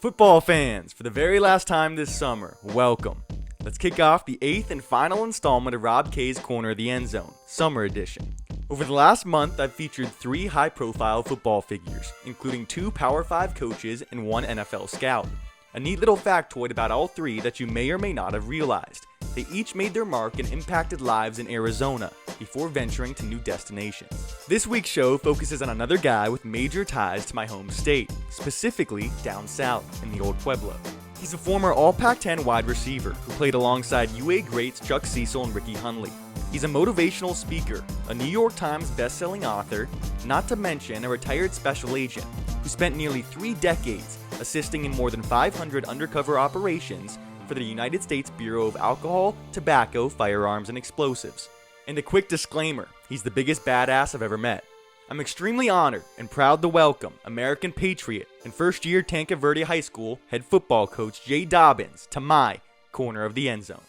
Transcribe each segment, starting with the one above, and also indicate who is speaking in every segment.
Speaker 1: Football fans, for the very last time this summer, welcome. Let's kick off the 8th and final installment of Rob K's Corner of the End Zone, Summer Edition. Over the last month, I've featured 3 high-profile football figures, including 2 Power 5 coaches and 1 NFL scout. A neat little factoid about all 3 that you may or may not have realized. They each made their mark and impacted lives in Arizona before venturing to new destinations. This week's show focuses on another guy with major ties to my home state, specifically down south in the Old Pueblo. He's a former All-Pac-10 wide receiver who played alongside UA greats Chuck Cecil and Ricky Hundley. He's a motivational speaker, a New York Times best-selling author, not to mention a retired special agent who spent nearly 3 decades assisting in more than 500 undercover operations for the United States Bureau of Alcohol, Tobacco, Firearms, and Explosives. And a quick disclaimer, he's the biggest badass I've ever met. I'm extremely honored and proud to welcome American Patriot and first-year Tanca Verde High School head football coach Jay Dobyns to my Corner of the End Zone.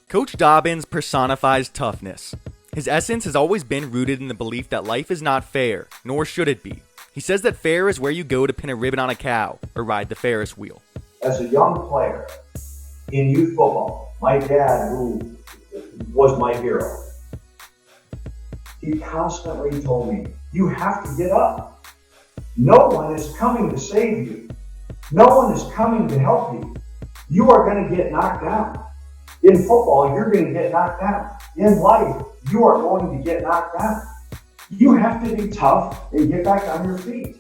Speaker 1: Coach Dobyns personifies toughness. His essence has always been rooted in the belief that life is not fair, nor should it be. He says that fair is where you go to pin a ribbon on a cow or ride the Ferris wheel.
Speaker 2: As a young player in youth football, my dad, who was my hero, he constantly told me, you have to get up. No one is coming to save you. No one is coming to help you. You are going to get knocked down. In football, you're going to get knocked down. In life, you are going to get knocked down. You have to be tough and get back on your feet.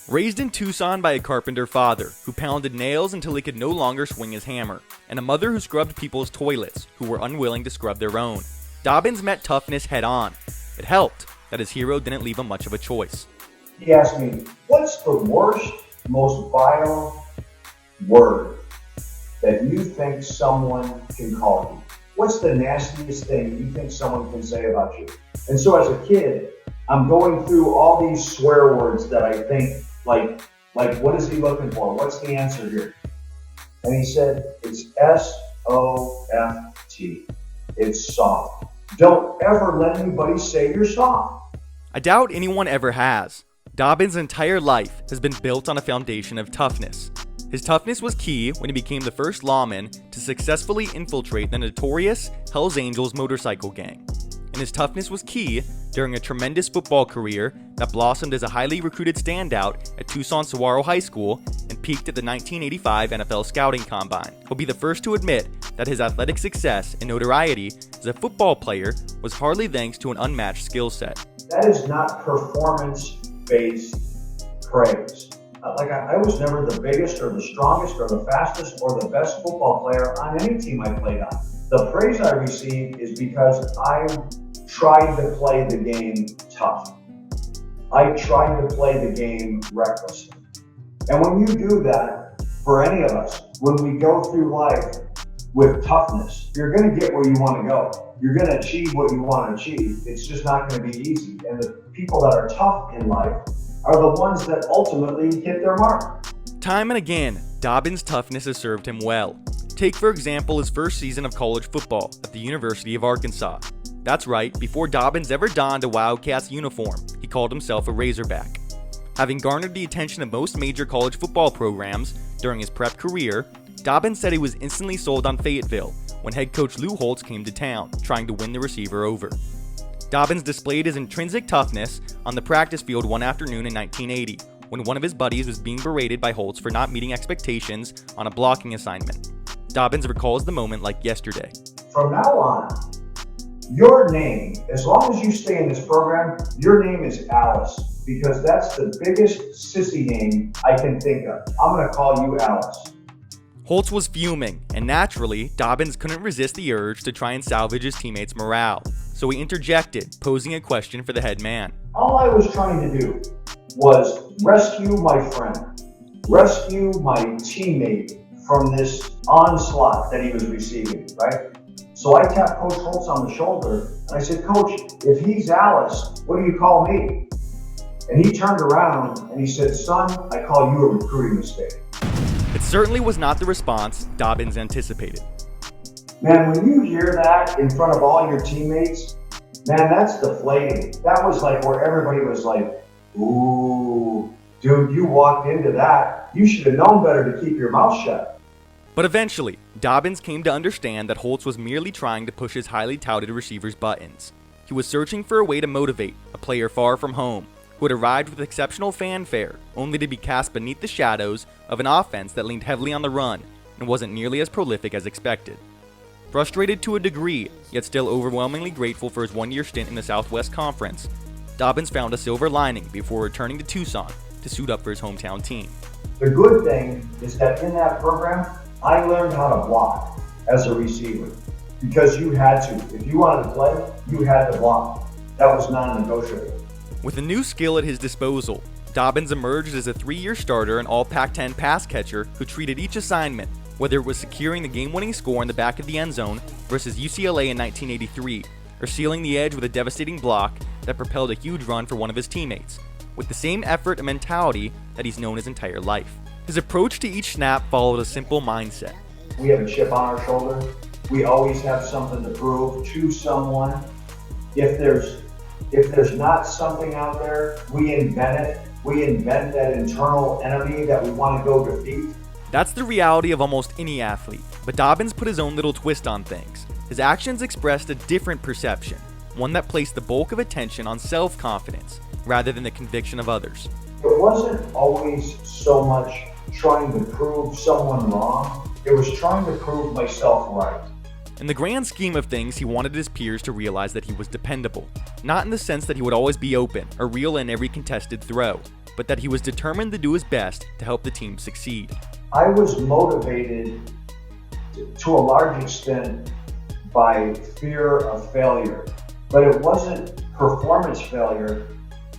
Speaker 1: Raised in Tucson by a carpenter father who pounded nails until he could no longer swing his hammer, and a mother who scrubbed people's toilets who were unwilling to scrub their own, Dobyns met toughness head on. It helped that his hero didn't leave him much of a choice.
Speaker 2: He asked me, what's the worst, most vile word that you think someone can call you? What's the nastiest thing you think someone can say about you? And so as a kid, I'm going through all these swear words that I think, like what is he looking for? What's the answer here? And he said, it's S-O-F-T. It's soft. Don't ever let anybody say you're soft.
Speaker 1: I doubt anyone ever has. Dobyns' entire life has been built on a foundation of toughness. His toughness was key when he became the first lawman to successfully infiltrate the notorious Hells Angels motorcycle gang. And his toughness was key during a tremendous football career that blossomed as a highly recruited standout at Tucson Saguaro High School and peaked at the 1985 NFL Scouting Combine. He'll be the first to admit that his athletic success and notoriety as a football player was hardly thanks to an unmatched skill set.
Speaker 2: That is not performance-based praise. I was never the biggest or the strongest or the fastest or the best football player on any team I played on. The praise I received is because I tried to play the game tough. I tried to play the game recklessly. And when you do that, for any of us, when we go through life with toughness, you're going to get where you want to go. You're going to achieve what you want to achieve. It's just not going to be easy. And the people that are tough in life are the ones that ultimately hit their mark.
Speaker 1: Time and again, Dobyns' toughness has served him well. Take, for example, his first season of college football at the University of Arkansas. That's right, before Dobyns ever donned a Wildcats uniform, he called himself a Razorback. Having garnered the attention of most major college football programs during his prep career, Dobyns said he was instantly sold on Fayetteville when head coach Lou Holtz came to town, trying to win the receiver over. Dobyns displayed his intrinsic toughness on the practice field one afternoon in 1980, when one of his buddies was being berated by Holtz for not meeting expectations on a blocking assignment. Dobyns recalls the moment like yesterday.
Speaker 2: From now on, your name, as long as you stay in this program, your name is Alice, because that's the biggest sissy name I can think of. I'm going to call you Alice.
Speaker 1: Holtz was fuming, and naturally, Dobyns couldn't resist the urge to try and salvage his teammates' morale. So he interjected, posing a question for the head man.
Speaker 2: All I was trying to do was rescue my friend, rescue my teammate from this onslaught that he was receiving, right? So I tapped Coach Holtz on the shoulder, and I said, Coach, if he's Alice, what do you call me? And he turned around and he said, son, I call you a recruiting mistake.
Speaker 1: It certainly was not the response Dobyns anticipated.
Speaker 2: Man, when you hear that in front of all your teammates, Man, that's deflating. That was like where everybody was like, ooh, dude, you walked into that. You should have known better to keep your mouth shut.
Speaker 1: But eventually, Dobyns came to understand that Holtz was merely trying to push his highly touted receiver's buttons. He was searching for a way to motivate a player far from home, who had arrived with exceptional fanfare, only to be cast beneath the shadows of an offense that leaned heavily on the run and wasn't nearly as prolific as expected. Frustrated to a degree, yet still overwhelmingly grateful for his one-year stint in the Southwest Conference, Dobyns found a silver lining before returning to Tucson to suit up for his hometown team.
Speaker 2: The good thing is that in that program, I learned how to block as a receiver because you had to. If you wanted to play, you had to block. That was non-negotiable.
Speaker 1: With a new skill at his disposal, Dobyns emerged as a 3-year starter and all Pac-10 pass catcher who treated each assignment, whether it was securing the game-winning score in the back of the end zone versus UCLA in 1983, or sealing the edge with a devastating block that propelled a huge run for one of his teammates, with the same effort and mentality that he's known his entire life. His approach to each snap followed a simple mindset.
Speaker 2: We have a chip on our shoulder. We always have something to prove to someone. If there's not something out there, we invent it. We invent that internal enemy that we want to go defeat.
Speaker 1: That's the reality of almost any athlete, but Dobyns put his own little twist on things. His actions expressed a different perception, one that placed the bulk of attention on self-confidence rather than the conviction of others.
Speaker 2: It wasn't always so much trying to prove someone wrong. It was trying to prove myself right.
Speaker 1: In the grand scheme of things, he wanted his peers to realize that he was dependable, not in the sense that he would always be open or reel in every contested throw, but that he was determined to do his best to help the team succeed.
Speaker 2: I was motivated to a large extent by fear of failure, but it wasn't performance failure.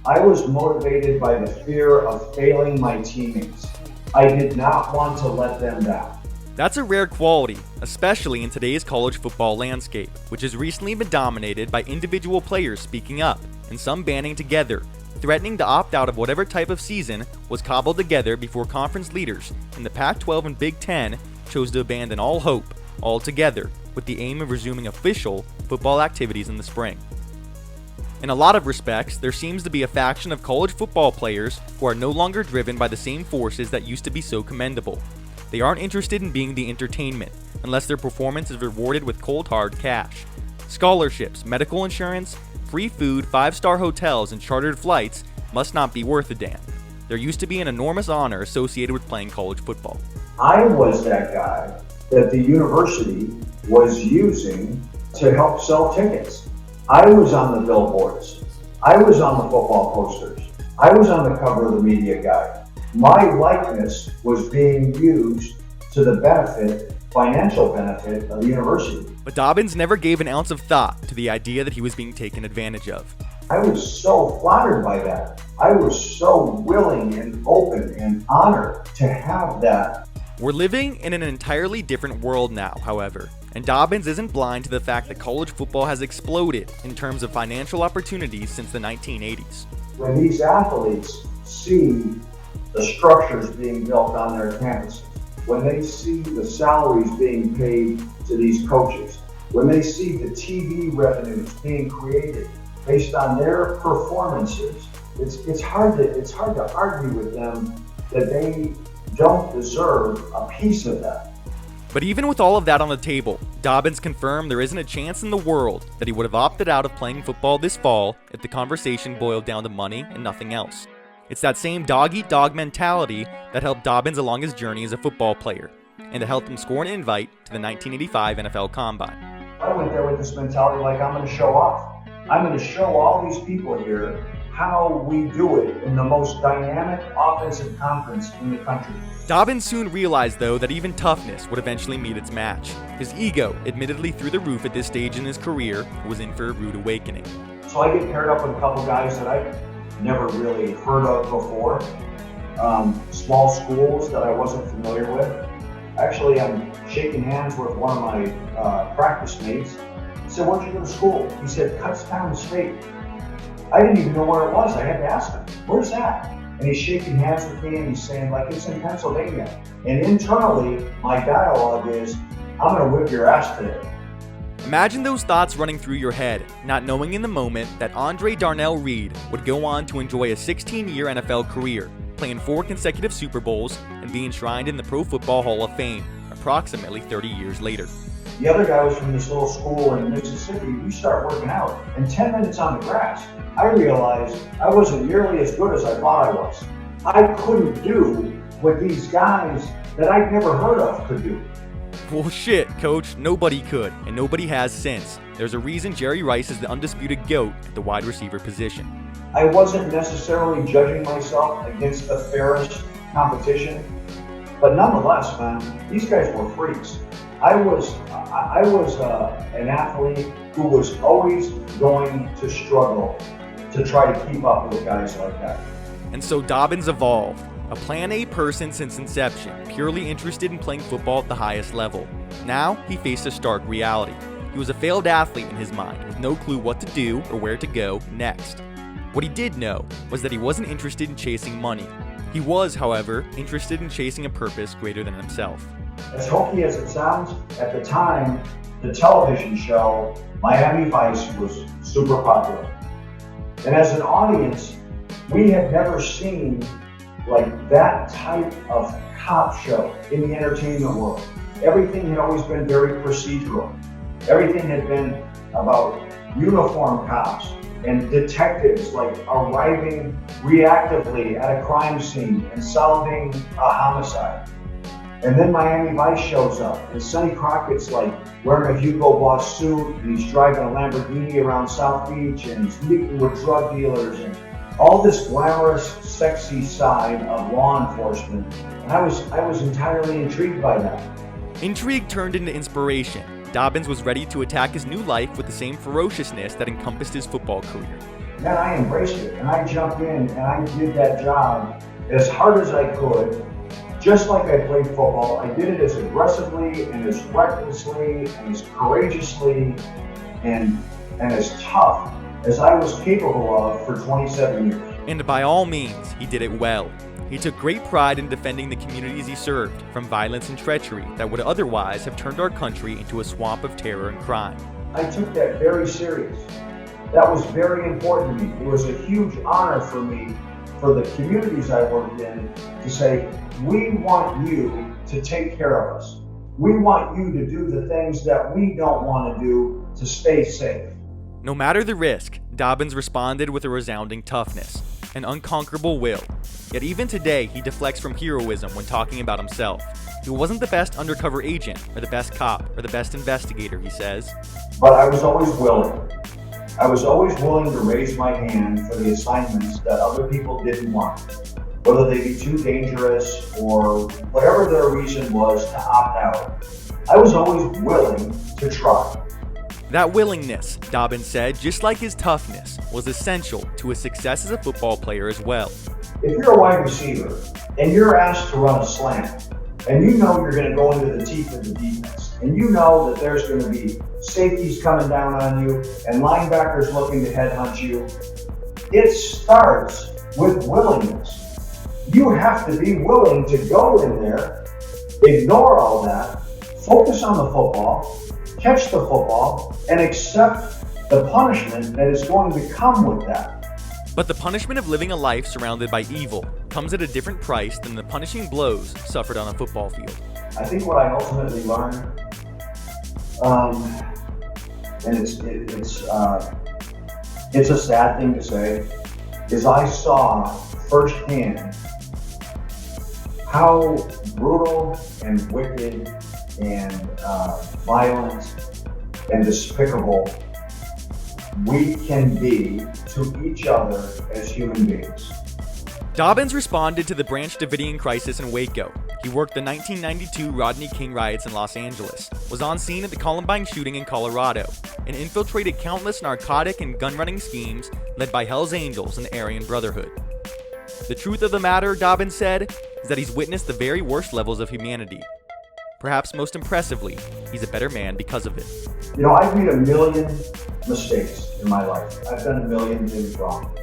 Speaker 2: I was motivated by the fear of failing my teammates. I did not want to let them down.
Speaker 1: That's a rare quality, especially in today's college football landscape, which has recently been dominated by individual players speaking up and some banding together, threatening to opt out of whatever type of season was cobbled together before conference leaders in the Pac-12 and Big Ten chose to abandon all hope altogether with the aim of resuming official football activities in the spring. In a lot of respects, there seems to be a faction of college football players who are no longer driven by the same forces that used to be so commendable. They aren't interested in being the entertainment, unless their performance is rewarded with cold hard cash. Scholarships, medical insurance, free food, 5-star hotels, and chartered flights must not be worth a damn. There used to be an enormous honor associated with playing college football.
Speaker 2: I was that guy that the university was using to help sell tickets. I was on the billboards. I was on the football posters. I was on the cover of the media guide. My likeness was being used to the benefit, financial benefit of the university.
Speaker 1: But Dobyns never gave an ounce of thought to the idea that he was being taken advantage of.
Speaker 2: I was so flattered by that. I was so willing and open and honored to have that.
Speaker 1: We're living in an entirely different world now, however, and Dobyns isn't blind to the fact that college football has exploded in terms of financial opportunities since the 1980s.
Speaker 2: When these athletes see the structures being built on their campuses, when they see the salaries being paid to these coaches, when they see the TV revenues being created based on their performances, it's hard to argue with them that they don't deserve a piece of that.
Speaker 1: But even with all of that on the table, Dobyns confirmed there isn't a chance in the world that he would have opted out of playing football this fall if the conversation boiled down to money and nothing else. It's that same dog-eat-dog mentality that helped Dobyns along his journey as a football player, and that helped him score an invite to the 1985 NFL Combine.
Speaker 2: I went there with this mentality like I'm going to show off. I'm going to show all these people here how we do it in the most dynamic offensive conference in the country.
Speaker 1: Dobyns soon realized, though, that even toughness would eventually meet its match. His ego, admittedly through the roof at this stage in his career, was in for a rude awakening.
Speaker 2: So I get paired up with a couple guys that I never really heard of before. Small schools that I wasn't familiar with. Actually, I'm shaking hands with one of my practice mates. I said, "Where'd you go to school?" He said, "Kutztown State." I didn't even know where it was. I had to ask him, "Where's that?" And he's shaking hands with me and he's saying, like, "It's in Pennsylvania." And internally, my dialogue is, "I'm going to whip your ass today."
Speaker 1: Imagine those thoughts running through your head, not knowing in the moment that Andre Darnell Reed would go on to enjoy a 16-year NFL career, playing 4 consecutive Super Bowls and be enshrined in the Pro Football Hall of Fame approximately 30 years later.
Speaker 2: The other guy was from this little school in Mississippi. We start working out, and 10 minutes on the grass, I realized I wasn't nearly as good as I thought I was. I couldn't do what these guys that I'd never heard of could do.
Speaker 1: Well, shit, coach, nobody could, and nobody has since. There's a reason Jerry Rice is the undisputed GOAT at the wide receiver position.
Speaker 2: I wasn't necessarily judging myself against the fairest competition, but nonetheless, man, these guys were freaks. I was an athlete who was always going to struggle to try to keep up with guys like that.
Speaker 1: And so Dobyns evolved, a Plan A person since inception, purely interested in playing football at the highest level. Now, he faced a stark reality. He was a failed athlete in his mind, with no clue what to do or where to go next. What he did know was that he wasn't interested in chasing money. He was, however, interested in chasing a purpose greater than himself.
Speaker 2: As hokey as it sounds, at the time, the television show Miami Vice was super popular. And as an audience, we had never seen like that type of cop show in the entertainment world. Everything had always been very procedural. Everything had been about uniformed cops and detectives like arriving reactively at a crime scene and solving a homicide. And then Miami Vice shows up, and Sonny Crockett's like wearing a Hugo Boss suit, and he's driving a Lamborghini around South Beach, and he's meeting with drug dealers, and all this glamorous, sexy side of law enforcement. And I was entirely intrigued by that.
Speaker 1: Intrigue turned into inspiration. Dobyns was ready to attack his new life with the same ferociousness that encompassed his football career.
Speaker 2: Then I embraced it, and I jumped in, and I did that job as hard as I could. Just like I played football, I did it as aggressively and as recklessly and as courageously and as tough as I was capable of for 27 years.
Speaker 1: And by all means, he did it well. He took great pride in defending the communities he served from violence and treachery that would otherwise have turned our country into a swamp of terror and crime.
Speaker 2: I took that very serious. That was very important to me. It was a huge honor for me, for the communities I worked in, to say, we want you to take care of us. We want you to do the things that we don't want to do to stay safe.
Speaker 1: No matter the risk, Dobyns responded with a resounding toughness, an unconquerable will. Yet even today, he deflects from heroism when talking about himself. He wasn't the best undercover agent, or the best cop, or the best investigator, he says.
Speaker 2: But I was always willing. I was always willing to raise my hand for the assignments that other people didn't want, whether they be too dangerous or whatever their reason was to opt out. I was always willing to try.
Speaker 1: That willingness, Dobyns said, just like his toughness, was essential to his success as a football player as well.
Speaker 2: If you're a wide receiver and you're asked to run a slant, and you know you're going to go into the teeth of the defense, and you know that there's going to be safeties coming down on you and linebackers looking to headhunt you, it starts with willingness. You have to be willing to go in there, ignore all that, focus on the football, catch the football, and accept the punishment that is going to come with that.
Speaker 1: But the punishment of living a life surrounded by evil comes at a different price than the punishing blows suffered on a football field.
Speaker 2: I think what I ultimately learned, and it's a sad thing to say, is I saw firsthand how brutal and wicked and violent and despicable we can be to each other as human beings.
Speaker 1: Dobyns responded to the Branch Davidian crisis in Waco. He worked the 1992 Rodney King riots in Los Angeles, was on scene at the Columbine shooting in Colorado, and infiltrated countless narcotic and gun-running schemes led by Hell's Angels and the Aryan Brotherhood. The truth of the matter, Dobyns said, is that he's witnessed the very worst levels of humanity. Perhaps most impressively, he's a better man because of it.
Speaker 2: You know, I've made a million mistakes in my life. I've done a million things wrong.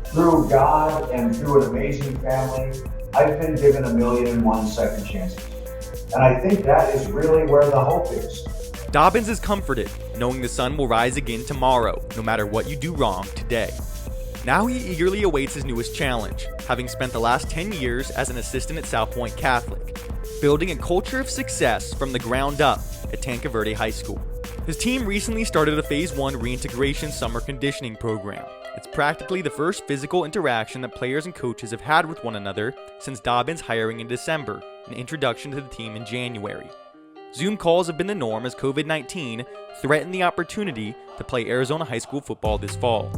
Speaker 2: Through God and through an amazing family, I've been given 1,000,001 second chances. And I think that is really where the hope is.
Speaker 1: Dobyns is comforted, knowing the sun will rise again tomorrow, no matter what you do wrong today. Now he eagerly awaits his newest challenge, having spent the last 10 years as an assistant at South Point Catholic, building a culture of success from the ground up at Tanque Verde High School. His team recently started a Phase 1 reintegration summer conditioning program. It's practically the first physical interaction that players and coaches have had with one another since Dobyns' hiring in December and introduction to the team in January. Zoom calls have been the norm as COVID-19 threatened the opportunity to play Arizona high school football this fall.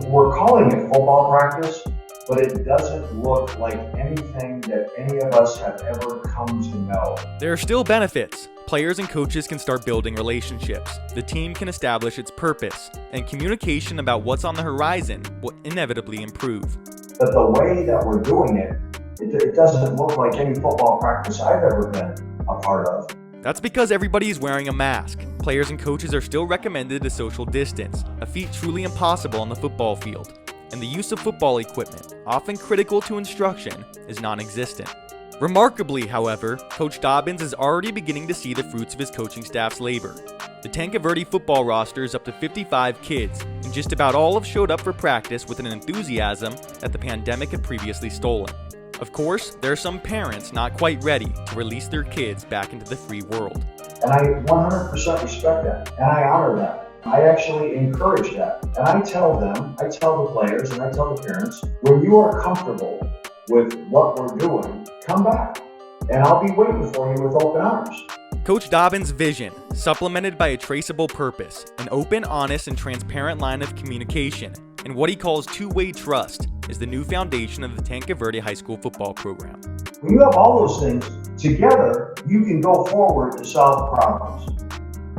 Speaker 2: We're calling it football practice, but it doesn't look like anything that any of us have ever come to know.
Speaker 1: There are still benefits. Players and coaches can start building relationships. The team can establish its purpose, and communication about what's on the horizon will inevitably improve.
Speaker 2: But the way that we're doing it doesn't look like any football practice I've ever been a part of.
Speaker 1: That's because everybody is wearing a mask. Players and coaches are still recommended to social distance, a feat truly impossible on the football field. And the use of football equipment, often critical to instruction, is non-existent. Remarkably, however, Coach Dobyns is already beginning to see the fruits of his coaching staff's labor. The Tanque Verde football roster is up to 55 kids, and just about all have showed up for practice with an enthusiasm that the pandemic had previously stolen. Of course, there are some parents not quite ready to release their kids back into the free world.
Speaker 2: And I 100% respect that, and I honor that. I actually encourage that. And I tell the players, and I tell the parents, when you are comfortable with what we're doing, come back. And I'll be waiting for you with open arms.
Speaker 1: Coach Dobyns' vision, supplemented by a traceable purpose, an open, honest, and transparent line of communication, and what he calls two-way trust, is the new foundation of the Tanque Verde High School football program.
Speaker 2: When you have all those things together, you can go forward to solve problems.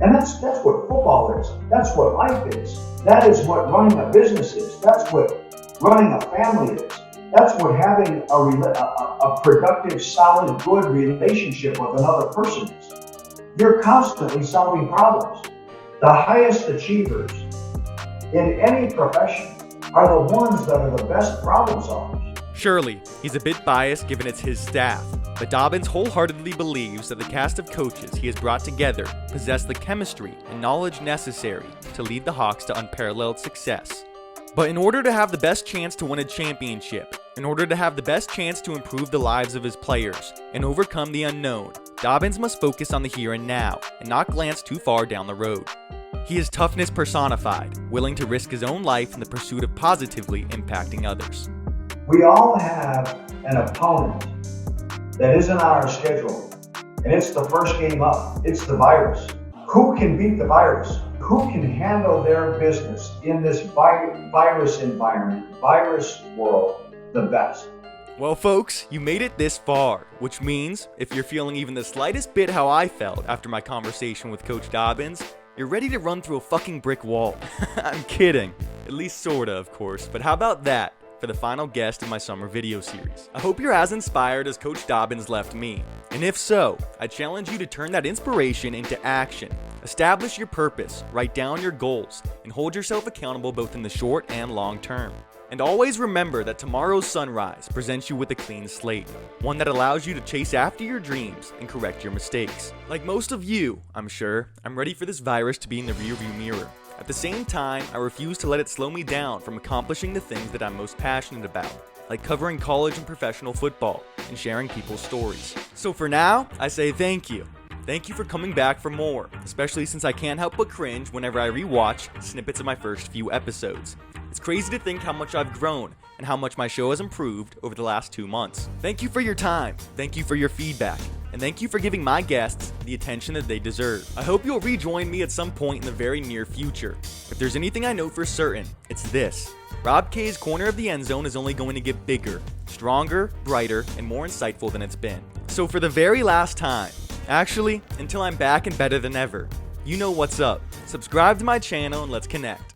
Speaker 2: And that's what football is. That's what life is. That is what running a business is. That's what running a family is. That's what having a productive, solid, good relationship with another person is. You're constantly solving problems. The highest achievers in any profession are the ones that are the best problem solvers.
Speaker 1: Surely, he's a bit biased given it's his staff, but Dobyns wholeheartedly believes that the cast of coaches he has brought together possess the chemistry and knowledge necessary to lead the Hawks to unparalleled success. But in order to have the best chance to win a championship, in order to have the best chance to improve the lives of his players and overcome the unknown, Dobyns must focus on the here and now and not glance too far down the road. He is toughness personified, willing to risk his own life in the pursuit of positively impacting others.
Speaker 2: We all have an opponent that isn't on our schedule, and it's the first game up. It's the virus. Who can beat the virus? Who can handle their business in this virus environment, virus world, the best?
Speaker 1: Well, folks, you made it this far, which means if you're feeling even the slightest bit how I felt after my conversation with Coach Dobyns, you're ready to run through a fucking brick wall. I'm kidding. At least sorta, of course. But how about that for the final guest in my summer video series? I hope you're as inspired as Coach Dobyns left me. And if so, I challenge you to turn that inspiration into action. Establish your purpose, write down your goals, and hold yourself accountable both in the short and long term. And always remember that tomorrow's sunrise presents you with a clean slate, one that allows you to chase after your dreams and correct your mistakes. Like most of you, I'm sure, I'm ready for this virus to be in the rearview mirror. At the same time, I refuse to let it slow me down from accomplishing the things that I'm most passionate about, like covering college and professional football and sharing people's stories. So for now, I say thank you. Thank you for coming back for more, especially since I can't help but cringe whenever I rewatch snippets of my first few episodes. It's crazy to think how much I've grown and how much my show has improved over the last 2 months. Thank you for your time, thank you for your feedback, and thank you for giving my guests the attention that they deserve. I hope you'll rejoin me at some point in the very near future. If there's anything I know for certain, it's this. Rob K's Corner of the End Zone is only going to get bigger, stronger, brighter, and more insightful than it's been. So for the very last time, actually, until I'm back and better than ever, you know what's up. Subscribe to my channel and let's connect.